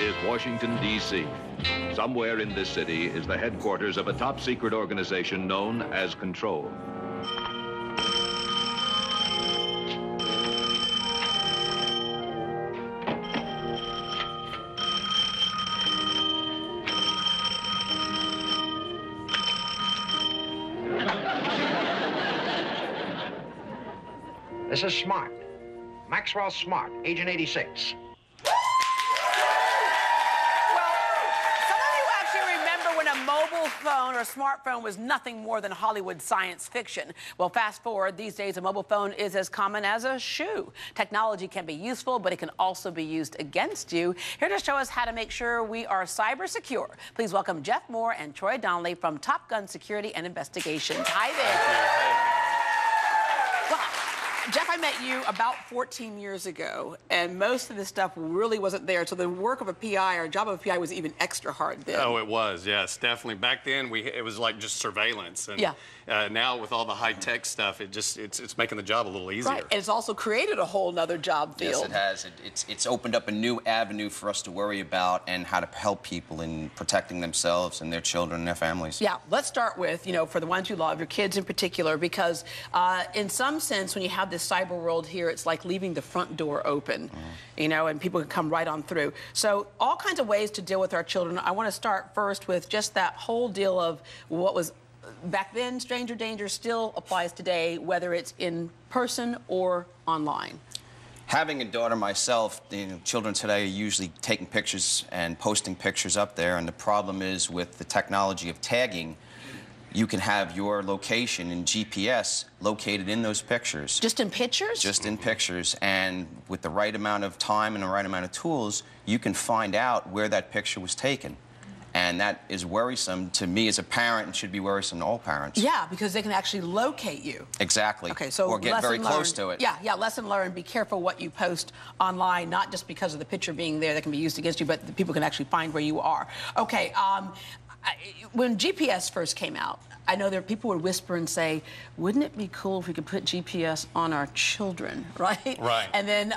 with Washington, D.C. Somewhere in this city is the headquarters of a top-secret organization known as Control. This is Smart. Maxwell Smart, Agent 86. Well, some of you actually remember when a mobile phone or a smartphone was nothing more than Hollywood science fiction. Well, fast forward, these days a mobile phone is as common as a shoe. Technology can be useful, but it can also be used against you. Here to show us how to make sure we are cyber secure, please welcome Jeff Moore and Troy Donnelly from Top Gun Security and Investigations. Hi there. Jeff, I met you about 14 years ago, and most of this stuff really wasn't there. So the work of a PI, or job of a PI, was even extra hard then. Oh, it was, yes, definitely. Back then, it was like just surveillance. And, yeah. Now with all the high-tech stuff, it's making the job a little easier. Right, and it's also created a whole nother job field. Yes, it has. It's opened up a new avenue for us to worry about and how to help people in protecting themselves and their children and their families. Yeah, let's start with, for the ones you love, your kids in particular, because in some sense, when you have this cyber world here, it's like leaving the front door open, and people can come right on through. So all kinds of ways to deal with our children. I want to start first with just that whole deal of what was back then, stranger danger still applies today, whether it's in person or online. Having a daughter myself, children today are usually taking pictures and posting pictures up there, and the problem is with the technology of tagging, you can have your location in GPS located in those pictures. Just in pictures? Just in pictures, and with the right amount of time and the right amount of tools, you can find out where that picture was taken. And that is worrisome to me as a parent and should be worrisome to all parents. Yeah, because they can actually locate you. Exactly. Okay, so or get very close to it. Yeah, lesson learned. Be careful what you post online, not just because of the picture being there that can be used against you, but the people can actually find where you are. Okay, when GPS first came out, I know there people would whisper and say, wouldn't it be cool if we could put GPS on our children, right? Right. And then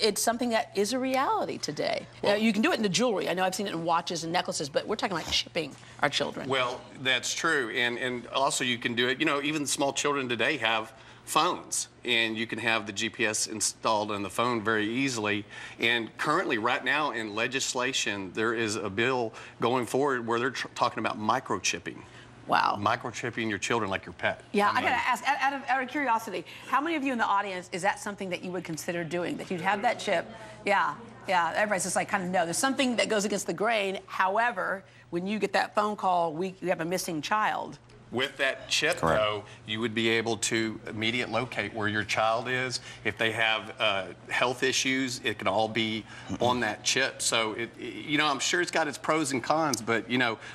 it's something that is a reality today. Well, you can do it in the jewelry. I know I've seen it in watches and necklaces, but we're talking like chipping our children. Well, that's true. And also you can do it, even small children today have phones, and you can have the GPS installed on the phone very easily. And currently, right now in legislation, there is a bill going forward where they're talking about microchipping. Wow. Microchipping your children like your pet. Yeah, I gotta ask, out of curiosity, how many of you in the audience, is that something that you would consider doing? That you'd have that chip? Yeah, everybody's just like, kind of, no. There's something that goes against the grain. However, when you get that phone call, we have a missing child. With that chip, though, you would be able to immediately locate where your child is. If they have health issues, it can all be on that chip. So, I'm sure it's got its pros and cons, but,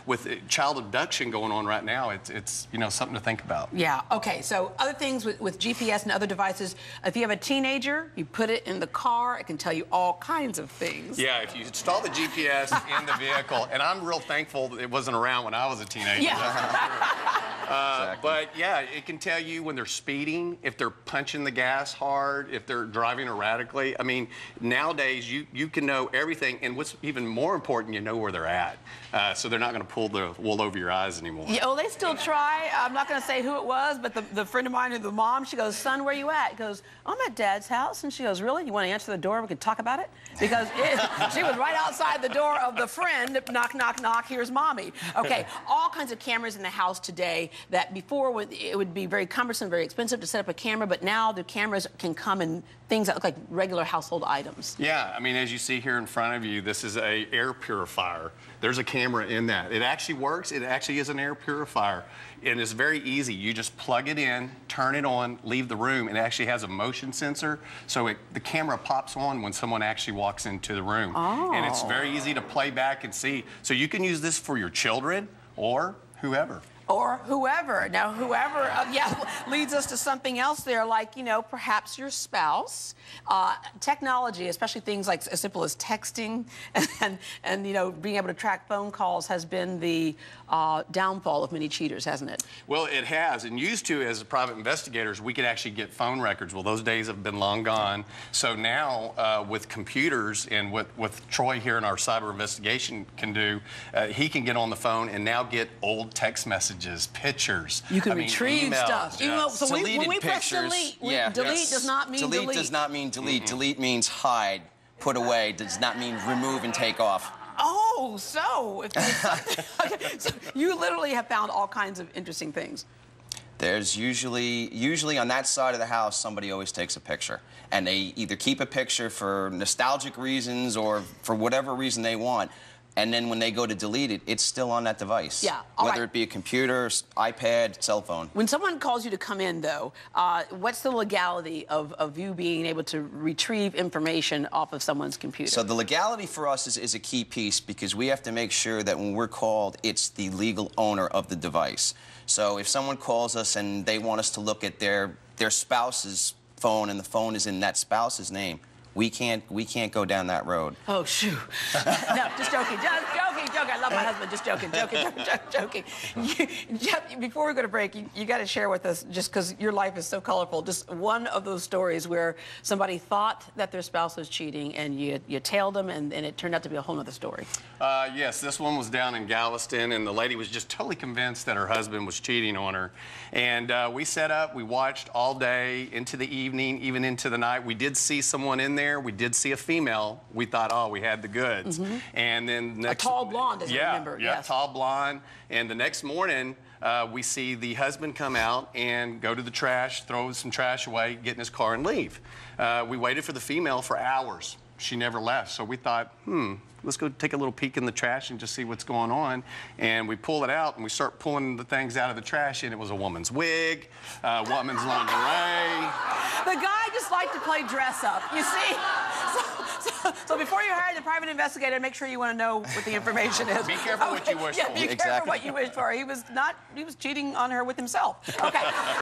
with child abduction going on right now, it's something to think about. Yeah, okay, so other things with GPS and other devices, if you have a teenager, you put it in the car, it can tell you all kinds of things. Yeah, if you install the GPS in the vehicle, and I'm real thankful that it wasn't around when I was a teenager. Yeah. Exactly. But yeah, it can tell you when they're speeding, if they're punching the gas hard, if they're driving erratically. I mean, nowadays you can know everything, and what's even more important, you know where they're at. So they're not going to pull the wool over your eyes anymore. Yeah, well, they still try. I'm not going to say who it was, but the friend of mine, the mom, she goes, son, where you at? He goes, I'm at Dad's house. And she goes, really? You want to answer the door? We could talk about it? Because she was right outside the door of the friend. Knock, knock, knock. Here's Mommy. Okay, all kinds of cameras in the house today that before it would be very cumbersome, very expensive to set up a camera, but now the cameras can come in things that look like regular household items. Yeah, I mean, as you see here in front of you, this is an air purifier. There's a camera in that. It actually works. It actually is an air purifier. And it's very easy. You just plug it in, turn it on, leave the room, and it actually has a motion sensor. So the camera pops on when someone actually walks into the room. Oh. And it's very easy to play back and see. So you can use this for your children or whoever. Or whoever. Now, whoever, leads us to something else there, like, you know, perhaps your spouse. Technology, especially things like as simple as texting and you know, being able to track phone calls has been the downfall of many cheaters, hasn't it? Well, it has. And used to, as private investigators, we could actually get phone records. Well, those days have been long gone. So now, with computers and what Troy here in our cyber investigation can do, he can get on the phone and now get old text messages, pictures. You can retrieve emails. stuff. You know, so when we press pictures, delete, delete does not mean delete. Delete does not mean delete. Delete means hide, put away. Does not mean remove and take off. Oh, so if there's something, okay, so you literally have found all kinds of interesting things. There's usually on that side of the house, somebody always takes a picture. And they either keep a picture for nostalgic reasons or for whatever reason they want. And then when they go to delete it, it's still on that device. Yeah. Whether it be a computer, iPad, cell phone. When someone calls you to come in, though, what's the legality of you being able to retrieve information off of someone's computer? So the legality for us is a key piece because we have to make sure that when we're called, it's the legal owner of the device. So if someone calls us and they want us to look at their spouse's phone and the phone is in that spouse's name, we can't go down that road. Oh, shoo. No, just joking. I love my husband. Just joking. Jeff, before we go to break, you got to share with us, just because your life is so colorful, just one of those stories where somebody thought that their spouse was cheating and you tailed them and it turned out to be a whole other story. Yes, this one was down in Galveston, and the lady was just totally convinced that her husband was cheating on her. And we set up, we watched all day, into the evening, even into the night. We did see someone in there. We did see a female. We thought, oh, we had the goods. And then next, a tall blonde, as I remember. Yeah, yes. Tall blonde. And the next morning, we see the husband come out and go to the trash, throw some trash away, get in his car and leave. We waited for the female for hours. She never left. So we thought, let's go take a little peek in the trash and just see what's going on. And we pull it out and we start pulling the things out of the trash, and it was a woman's wig, woman's lingerie. The guy just liked to play dress up, you see? So before you hire the private investigator, make sure you want to know what the information is. Be careful what you wish for. Be careful what you wish for. He was cheating on her with himself. Okay.